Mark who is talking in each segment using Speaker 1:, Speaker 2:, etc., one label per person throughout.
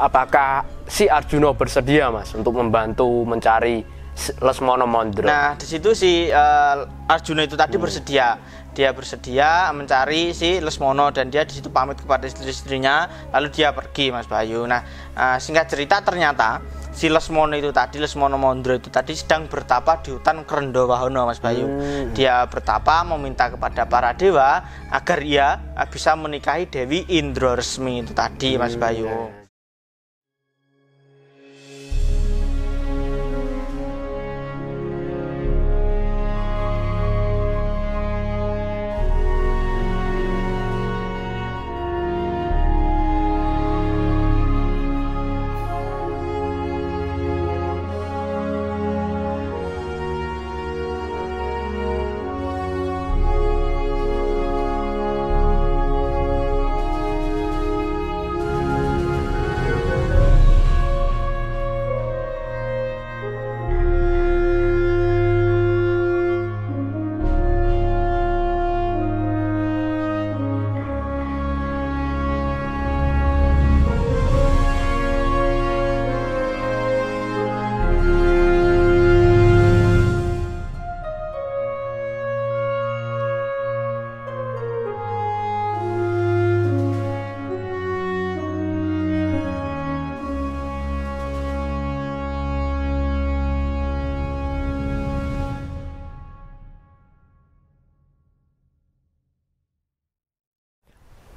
Speaker 1: apakah si Arjuna bersedia Mas untuk membantu mencari Lesmana Mandra?
Speaker 2: Nah, di situ si Arjuna itu tadi bersedia. Dia bersedia mencari si Lesmana dan dia di situ pamit kepada istri-istrinya, lalu dia pergi, Mas Bayu. Nah, singkat cerita ternyata si Lesmana itu tadi, Lesmana Mandra itu tadi sedang bertapa di hutan Krendawahono, Mas Bayu. Dia bertapa meminta kepada para dewa agar ia bisa menikahi Dewi Indraresmi itu tadi, Mas Bayu.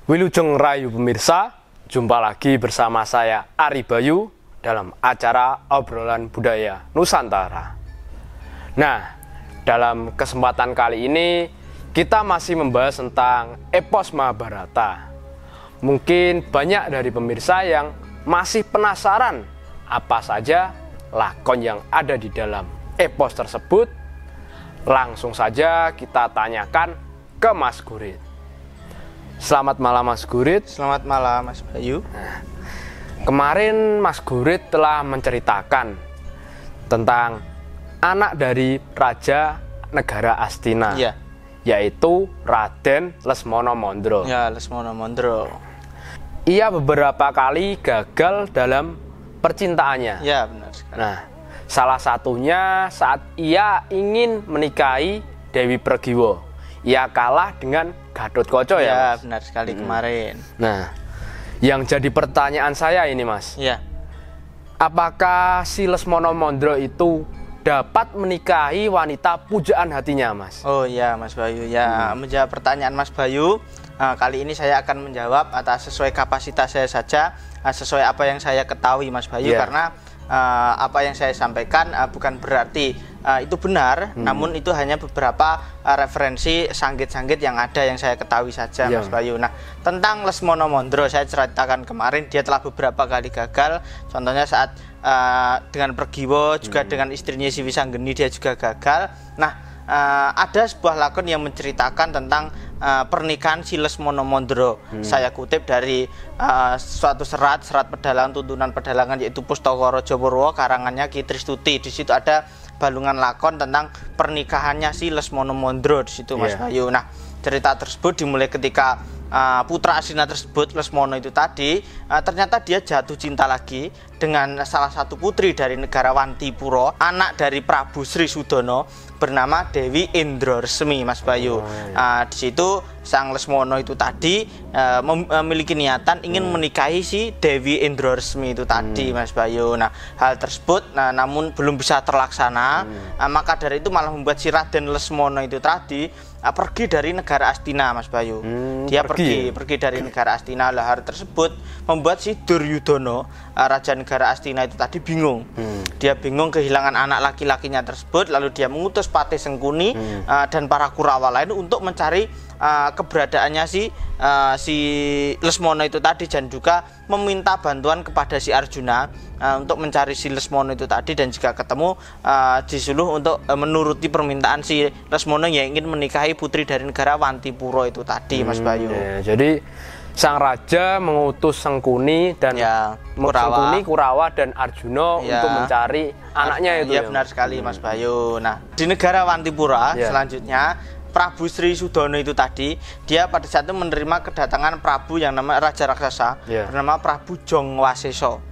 Speaker 1: Wilujeng Rayu pemirsa, jumpa lagi bersama saya Ari Bayu dalam acara Obrolan Budaya Nusantara. Nah, dalam kesempatan kali ini kita masih membahas tentang epos Mahabharata. Mungkin banyak dari pemirsa yang masih penasaran apa saja lakon yang ada di dalam epos tersebut. Langsung saja kita tanyakan ke Mas Gurit. Selamat malam Mas Gurit.
Speaker 2: Selamat malam Mas Bayu.
Speaker 1: Nah, kemarin Mas Gurit telah menceritakan tentang anak dari Raja Negara Astina,
Speaker 2: ya,
Speaker 1: yaitu Raden Lesmana Mandra.
Speaker 2: Ya, Lesmana Mandra.
Speaker 1: Ia beberapa kali gagal dalam percintaannya.
Speaker 2: Ya, benar sekali.
Speaker 1: Nah, salah satunya saat ia ingin menikahi Dewi Pregiwa. Ia kalah dengan Gatotkaca ya, Mas?
Speaker 2: Benar sekali kemarin.
Speaker 1: Nah, yang jadi pertanyaan saya ini Mas,
Speaker 2: ya,
Speaker 1: apakah si Lesmana Mandra itu dapat menikahi wanita pujaan hatinya Mas?
Speaker 2: Oh ya Mas Bayu, ya menjawab pertanyaan Mas Bayu, kali ini saya akan menjawab atas sesuai kapasitas saya saja, sesuai apa yang saya ketahui Mas Bayu, karena apa yang saya sampaikan bukan berarti itu benar, namun itu hanya beberapa referensi sanggit-sanggit yang ada yang saya ketahui saja, Mas Bayu. Nah, tentang Lesmana Mandra saya ceritakan kemarin, dia telah beberapa kali gagal. Contohnya saat dengan Pregiwa, juga dengan istrinya si Wisanggeni dia juga gagal. Nah, ada sebuah lakon yang menceritakan tentang pernikahan si Lesmana Mandra. Saya kutip dari suatu serat pedalangan tuntunan pedalangan, yaitu Pustaka Raja Purwa karangannya Ki Tristuti. Di situ ada balungan lakon tentang pernikahannya si Lesmana Mandra di situ, Mas Bayu. Nah, cerita tersebut dimulai ketika putra Astina tersebut, Lesmana itu tadi, ternyata dia jatuh cinta lagi dengan salah satu putri dari negara Wantipura, anak dari Prabu Sri Sudono, bernama Dewi Indraresmi, Mas Bayu. Di situ sang Lesmana itu tadi memiliki niatan ingin menikahi si Dewi Indraresmi itu tadi, Mas Bayu. Nah, hal tersebut namun belum bisa terlaksana. Maka dari itu malah membuat si Raden Lesmana itu tadi pergi dari negara Astina, Mas Bayu. Dia pergi dari negara Astina. Lah, hal tersebut membuat si Duryudana, raja negara Astina itu tadi bingung. Dia bingung kehilangan anak laki-lakinya tersebut, lalu dia mengutus Patih Sengkuni dan para Kurawa lain untuk mencari keberadaannya si Lesmana itu tadi, dan juga meminta bantuan kepada si Arjuna untuk mencari si Lesmana itu tadi, dan jika ketemu disuruh untuk menuruti permintaan si Lesmana yang ingin menikahi putri dari negara Wantipura itu tadi, Mas Bayu.
Speaker 1: Jadi sang raja mengutus Sengkuni dan Sengkuni, Kurawa dan Arjuna untuk mencari anaknya itu.
Speaker 2: Ya, benar sekali, Mas Bayu. Nah, di negara Wantipura selanjutnya Prabu Sri Sudono itu tadi, dia pada saat itu menerima kedatangan Prabu yang namanya Raja Raksasa, bernama Prabu Jongwaseso.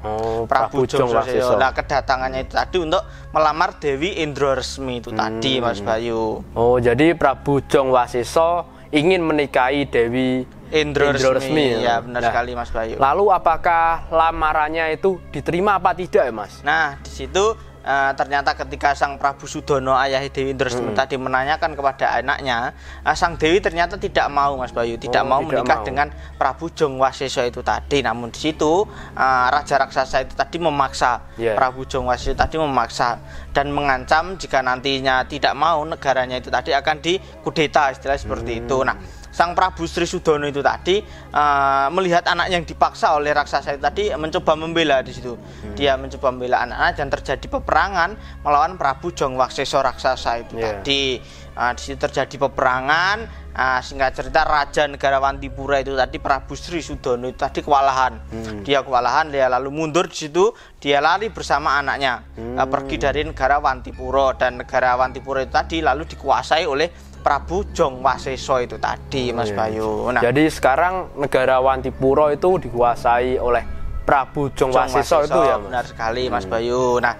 Speaker 1: Prabu Jongwaseso.
Speaker 2: Nah, kedatangannya itu tadi untuk melamar Dewi Indraresmi itu tadi, Mas Bayu.
Speaker 1: Oh, jadi Prabu Jongwaseso ingin menikahi Dewi Indraresmi.
Speaker 2: Ya, benar sekali, Mas Bayu.
Speaker 1: Lalu apakah lamarannya itu diterima apa tidak ya, Mas?
Speaker 2: Nah, di situ ternyata ketika sang Prabu Sudono ayah Dewi Indraresmi tadi menanyakan kepada anaknya, sang Dewi ternyata tidak mau, Mas Bayu, tidak mau menikah dengan Prabu Jongwaseso itu tadi. Namun di situ Raja Raksasa itu tadi memaksa, Prabu Jongwaseso tadi memaksa dan mengancam jika nantinya tidak mau negaranya itu tadi akan dikudeta, istilah seperti itu. Nah, sang Prabu Sri Sudono itu tadi melihat anak yang dipaksa oleh raksasa itu tadi mencoba membela di situ. Dia mencoba membela anak-anak dan terjadi peperangan melawan Prabu Jongwaseso raksasa itu tadi. Di situ terjadi peperangan. Singkat cerita Raja Negara Wantipura itu tadi Prabu Sri Sudono itu tadi kewalahan. Dia kewalahan, dia lalu mundur di situ. Dia lari bersama anaknya pergi dari negara Wantipura, dan negara Wantipura itu tadi lalu dikuasai oleh Prabu Jongwaseso itu tadi, Mas Bayu. Nah,
Speaker 1: jadi sekarang negara Wantipura itu dikuasai oleh Prabu Jongwaseso itu ya, Mas?
Speaker 2: Benar sekali, Mas Bayu. Nah,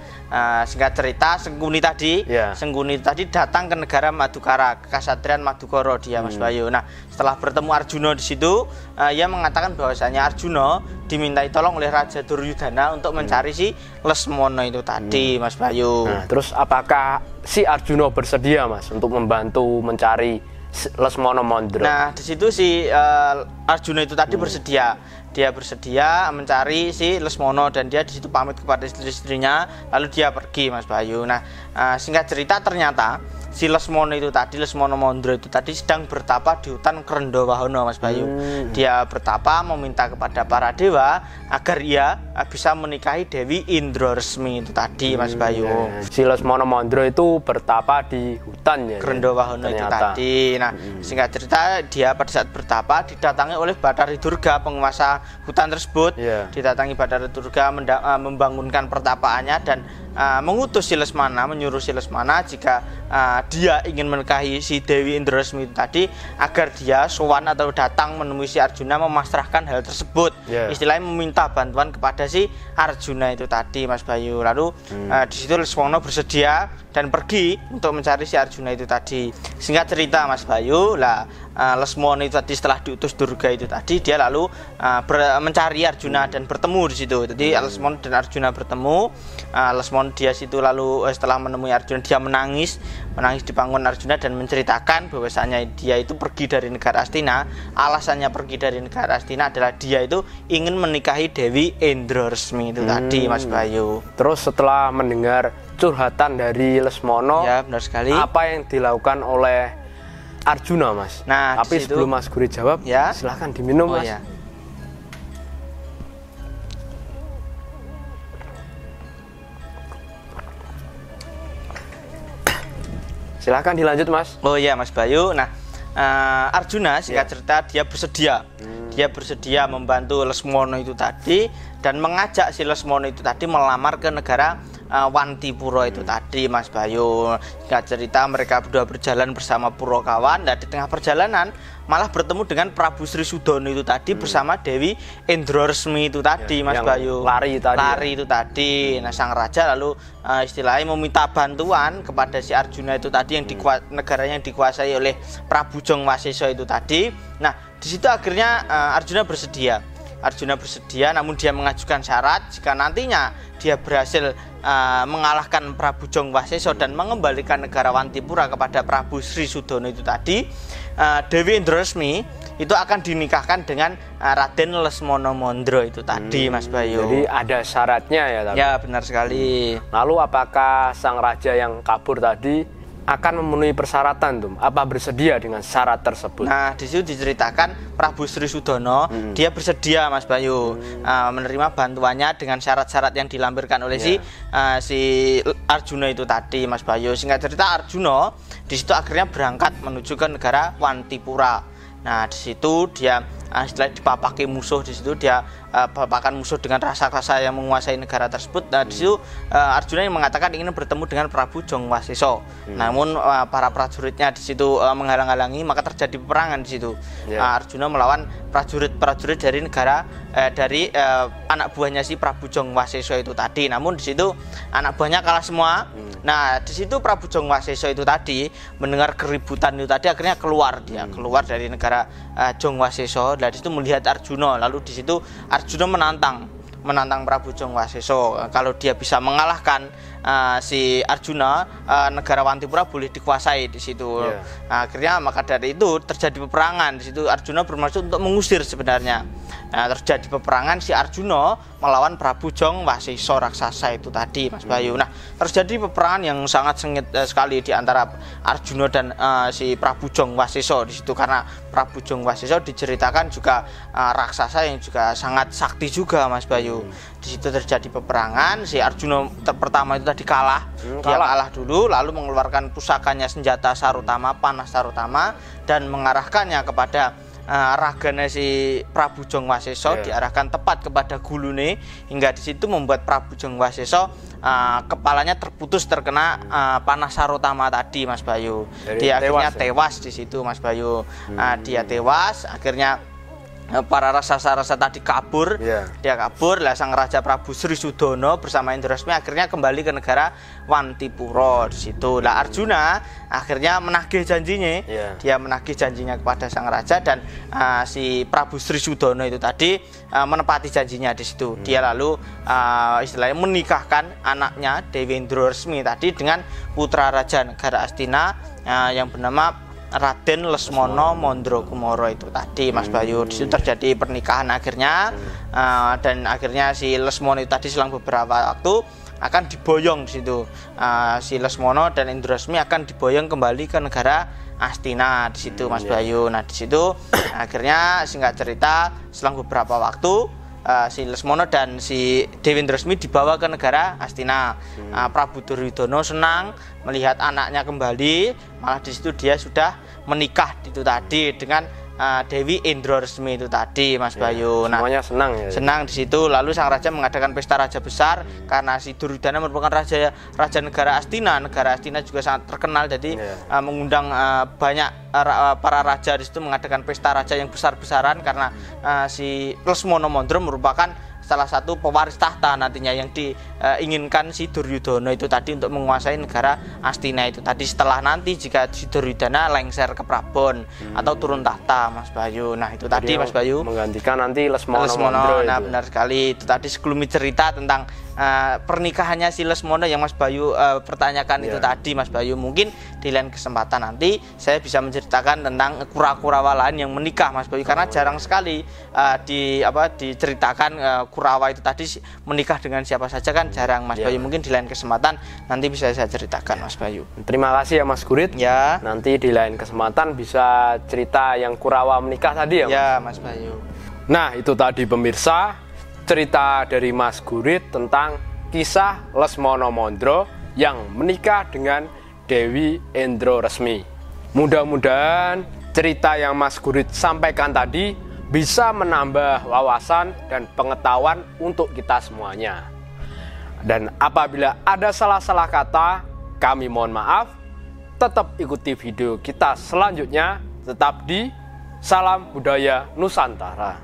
Speaker 2: singkat cerita Sengkuni tadi, Sengkuni tadi datang ke negara Madukara, ke Kasatriyan Madukara dia, Mas Bayu. Nah, setelah bertemu Arjuna di situ, ia mengatakan bahwasanya Arjuna dimintai tolong oleh Raja Duryudana untuk mencari si Lesmono itu tadi, Mas Bayu.
Speaker 1: Nah, terus apakah si Arjuna bersedia, Mas, untuk membantu mencari Lesmono Mondro?
Speaker 2: Nah, di situ si Arjuna itu tadi bersedia. Dia bersedia mencari si Lesmono dan dia di situ pamit kepada istri-istrinya, lalu dia pergi, Mas Bayu. Nah, singkat cerita ternyata si Lesmono itu tadi, Lesmono Mondro itu tadi sedang bertapa di hutan Krendowahono, Mas Bayu. Dia bertapa meminta kepada para dewa agar ia bisa menikahi Dewi Indraresmi itu tadi, Mas Bayu.
Speaker 1: Si Lesmono Mondro itu bertapa di hutan ya,
Speaker 2: Krendowahono itu tadi. Nah, singkat cerita dia pada saat bertapa didatangi oleh Bathari Durga, penguasa hutan tersebut. Didatangi Bathari Durga membangunkan pertapaannya dan mengutus si Lesmana, menyuruh si Lesmana jika dia ingin menikahi si Dewi Indraresmi itu tadi agar dia sowan atau datang menemui si Arjuna memasrahkan hal tersebut. Istilahnya meminta bantuan kepada si Arjuna itu tadi, Mas Bayu. Lalu di situ Lesmono bersedia dan pergi untuk mencari si Arjuna itu tadi. Singkat cerita, Mas Bayu, Lesmono itu tadi setelah diutus Durga itu tadi, dia lalu mencari Arjuna dan bertemu di situ. Jadi Lesmono dan Arjuna bertemu. Lesmono dia situ lalu setelah menemui Arjuna dia menangis di pangkuan Arjuna dan menceritakan bahwasanya dia itu pergi dari negara Astina. Alasannya pergi dari negara Astina adalah dia itu ingin menikahi Dewi Indraresmi itu tadi, Mas Bayu.
Speaker 1: Terus setelah mendengar curhatan dari Lesmono,
Speaker 2: ya benar sekali,
Speaker 1: apa yang dilakukan oleh Arjuna, Mas?
Speaker 2: Nah,
Speaker 1: tapi sebelum Mas Guri jawab, silahkan diminum, Mas. Silahkan dilanjut, Mas.
Speaker 2: Oh iya, Mas Bayu. Nah, Arjuna singkat cerita dia bersedia. Dia bersedia membantu Lesmono itu tadi dan mengajak si Lesmono itu tadi melamar ke negara Wantipura itu tadi, Mas Bayu. Singkat cerita mereka berdua berjalan bersama Purakawan dan di tengah perjalanan malah bertemu dengan Prabu Sri Sudono itu tadi bersama Dewi Indraresmi itu tadi, Mas Bayu.
Speaker 1: Lari
Speaker 2: itu tadi. Nah, sang raja lalu istilahnya meminta bantuan kepada si Arjuna itu tadi yang negaranya yang dikuasai oleh Prabu Jongwaseso itu tadi. Nah, di situ akhirnya Arjuna bersedia, namun dia mengajukan syarat jika nantinya dia berhasil mengalahkan Prabu Jongwaseso dan mengembalikan negara Wantipura kepada Prabu Sri Sudono itu tadi, Dewi Indraresmi itu akan dinikahkan dengan Raden Lesmono Mondro itu tadi, Mas Bayu.
Speaker 1: Jadi ada syaratnya ya, tapi?
Speaker 2: Ya, benar sekali.
Speaker 1: Lalu apakah sang raja yang kabur tadi akan memenuhi persyaratan, tuh? Apa bersedia dengan syarat tersebut?
Speaker 2: Nah, di situ diceritakan Prabu Sri Sudono dia bersedia, Mas Bayu, menerima bantuannya dengan syarat-syarat yang dilampirkan oleh si Arjuna itu tadi, Mas Bayu. Singkat cerita Arjuna di situ akhirnya berangkat menuju ke negara Wantipura. Nah, di situ dia setelah dipapaki musuh, di situ dia bahkan musuh dengan raksasa yang menguasai negara tersebut. Nah, di situ Arjuna yang mengatakan ingin bertemu dengan Prabu Jongwaseso. Namun para prajuritnya di situ menghalang-halangi, maka terjadi peperangan di situ. Arjuna melawan prajurit-prajurit dari negara dari anak buahnya si Prabu Jongwaseso itu tadi. Namun di situ anak buahnya kalah semua. Nah, di situ Prabu Jongwaseso itu tadi mendengar keributan itu tadi, akhirnya keluar keluar dari negara Jongwaseso. Dari situ melihat Arjuna, lalu di situ Arjuna menantang Prabu Jongwaseso. Kalau dia bisa mengalahkan si Arjuna, negara Wantipura boleh dikuasai di situ. Nah, akhirnya maka dari itu terjadi peperangan di situ. Arjuna bermaksud untuk mengusir sebenarnya. Nah, terjadi peperangan, si Arjuna melawan Prabu Jongwaseso raksasa itu tadi, Mas Bayu. Nah, terjadi peperangan yang sangat sengit sekali di antara Arjuna dan si Prabu Jongwaseso di situ, karena Prabu Jongwaseso diceritakan juga raksasa yang juga sangat sakti juga, Mas Bayu. Di situ terjadi peperangan, si Arjuna pertama itu tadi kalah. Dia kalah dulu, lalu mengeluarkan pusakanya senjata Sarutama, panah Sarutama, dan mengarahkannya kepada raganya si Prabu Jongwaseso, diarahkan tepat kepada gulune, hingga di situ membuat Prabu Jongwaseso kepalanya terputus terkena panah Sarutama tadi, Mas Bayu. Dia akhirnya tewas di situ, Mas Bayu. Dia tewas, akhirnya para raksasa-raksasa tadi kabur. Dia kabur, lah sang Raja Prabu Sri Sudono bersama Indrasmi akhirnya kembali ke negara Wantipura di situ. Lah Arjuna akhirnya menagih janjinya. Dia menagih janjinya kepada sang raja, dan si Prabu Sri Sudono itu tadi menepati janjinya di situ. Dia lalu istilahnya menikahkan anaknya Dewi Indrasmi tadi dengan putra raja negara Astina yang bernama Raden Lesmono Mondrokumara itu tadi, Mas Bayu. Di situ terjadi pernikahan akhirnya, dan akhirnya si Lesmono itu tadi selang beberapa waktu akan diboyong di situ. Si Lesmono dan Indrasmi akan diboyong kembali ke negara Astina di situ, Mas Bayu. Nah, di situ akhirnya singkat cerita selang beberapa waktu si Lesmono dan si Dewi Indrasmi dibawa ke negara Astina. Prabu Duryudono senang melihat anaknya kembali, malah di situ dia sudah menikah itu tadi dengan Dewi Indrasmi itu tadi, Mas Bayu. Nah,
Speaker 1: semuanya senang ya.
Speaker 2: Senang di situ. Lalu sang raja mengadakan pesta raja besar karena si Duryudana merupakan raja negara Astina. Negara Astina juga sangat terkenal, jadi mengundang banyak para raja di situ mengadakan pesta raja yang besar-besaran karena si Lesmono Mondro merupakan salah satu pewaris tahta nantinya yang diinginkan si Duryudono itu tadi untuk menguasai negara Astina itu tadi, setelah nanti jika si Duryudana lengser ke Prabon atau turun tahta, Mas Bayu. Nah, itu tadi, Mas Bayu,
Speaker 1: menggantikan nanti Lesmono Mondro.
Speaker 2: Nah, benar sekali. Itu tadi sekelumit cerita tentang pernikahannya si Lesmono yang Mas Bayu pertanyakan itu tadi, Mas Bayu. Mungkin di lain kesempatan nanti saya bisa menceritakan tentang Kurawa lain yang menikah, Mas Bayu, karena jarang sekali diceritakan Kurawa itu tadi menikah dengan siapa saja, kan jarang, Mas Bayu. Mungkin di lain kesempatan nanti bisa saya ceritakan, Mas Bayu.
Speaker 1: Terima kasih ya, Mas Gurit. Nanti di lain kesempatan bisa cerita yang Kurawa menikah tadi ya,
Speaker 2: Mas Bayu.
Speaker 1: Nah, itu tadi pemirsa, cerita dari Mas Gurit tentang kisah Lesmono Mondro yang menikah dengan Dewi Indrasmi. Mudah-mudahan cerita yang Mas Gurit sampaikan tadi bisa menambah wawasan dan pengetahuan untuk kita semuanya. Dan apabila ada salah-salah kata, kami mohon maaf. Tetap ikuti video kita selanjutnya. Tetap di Salam Budaya Nusantara.